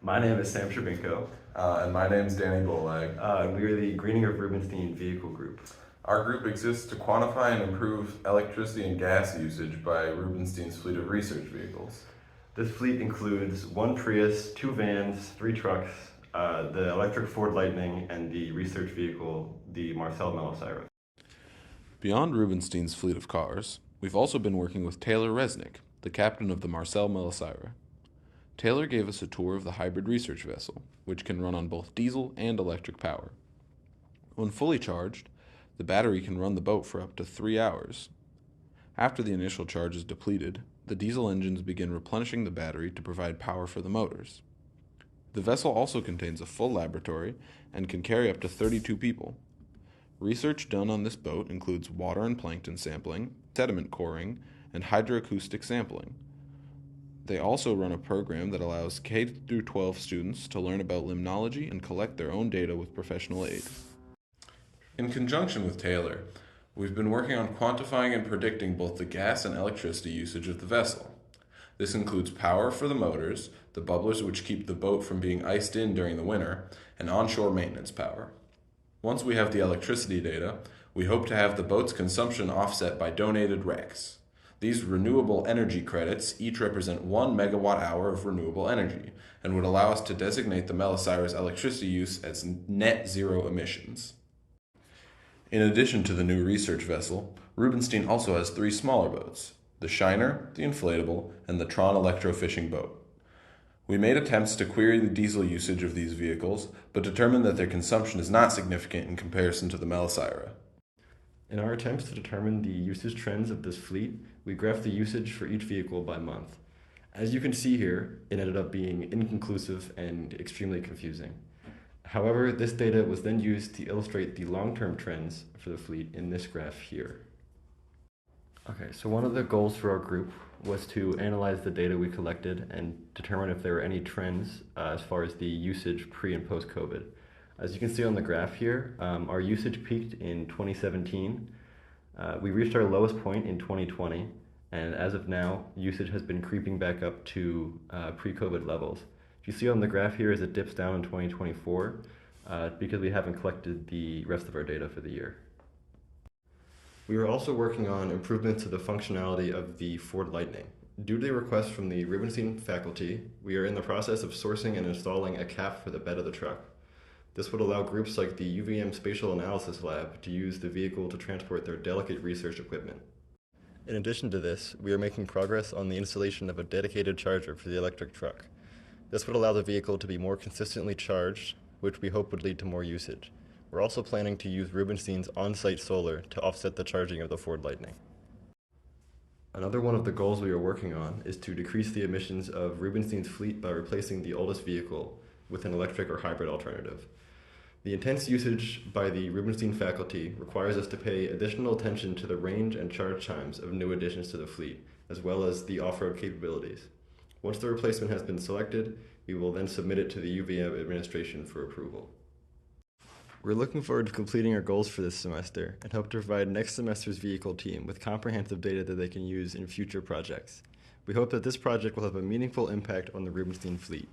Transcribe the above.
My name is Sam Shabinko. And my name's Danny Bolag. We are the Greening of Rubenstein vehicle group. Our group exists to quantify and improve electricity and gas usage by Rubenstein's fleet of research vehicles. This fleet includes 1 Prius, 2 vans, 3 trucks, the electric Ford Lightning, and the research vehicle, the Marcel Melisira. Beyond Rubenstein's fleet of cars, we've also been working with Taylor Resnick, the captain of the Marcel Melisira. Taylor gave us a tour of the hybrid research vessel, which can run on both diesel and electric power. When fully charged, the battery can run the boat for up to 3 hours. After the initial charge is depleted, the diesel engines begin replenishing the battery to provide power for the motors. The vessel also contains a full laboratory and can carry up to 32 people. Research done on this boat includes water and plankton sampling, sediment coring, and hydroacoustic sampling. They also run a program that allows K-12 students to learn about limnology and collect their own data with professional aid. In conjunction with Taylor, we've been working on quantifying and predicting both the gas and electricity usage of the vessel. This includes power for the motors, the bubblers which keep the boat from being iced in during the winter, and onshore maintenance power. Once we have the electricity data, we hope to have the boat's consumption offset by donated RECs. These renewable energy credits each represent 1 megawatt hour of renewable energy and would allow us to designate the Melisira's electricity use as net zero emissions. In addition to the new research vessel, Rubenstein also has 3 smaller boats: the Shiner, the Inflatable, and the Tron electrofishing boat. We made attempts to query the diesel usage of these vehicles, but determined that their consumption is not significant in comparison to the Melisira. In our attempts to determine the usage trends of this fleet, we graphed the usage for each vehicle by month. As you can see here, it ended up being inconclusive and extremely confusing. However, this data was then used to illustrate the long-term trends for the fleet in this graph here. Okay, so one of the goals for our group was to analyze the data we collected and determine if there were any trends as far as the usage pre and post-COVID. As you can see on the graph here, our usage peaked in 2017. We reached our lowest point in 2020, and as of now, usage has been creeping back up to pre-COVID levels. You see on the graph here as it dips down in 2024 because we haven't collected the rest of our data for the year. We are also working on improvements to the functionality of the Ford Lightning. Due to the request from the Rubenstein faculty, we are in the process of sourcing and installing a cap for the bed of the truck. This would allow groups like the UVM Spatial Analysis Lab to use the vehicle to transport their delicate research equipment. In addition to this, we are making progress on the installation of a dedicated charger for the electric truck. This would allow the vehicle to be more consistently charged, which we hope would lead to more usage. We're also planning to use Rubenstein's on-site solar to offset the charging of the Ford Lightning. Another one of the goals we are working on is to decrease the emissions of Rubenstein's fleet by replacing the oldest vehicle with an electric or hybrid alternative. The intense usage by the Rubenstein faculty requires us to pay additional attention to the range and charge times of new additions to the fleet, as well as the off-road capabilities. Once the replacement has been selected, we will then submit it to the UVM administration for approval. We're looking forward to completing our goals for this semester and hope to provide next semester's vehicle team with comprehensive data that they can use in future projects. We hope that this project will have a meaningful impact on the Rubenstein fleet.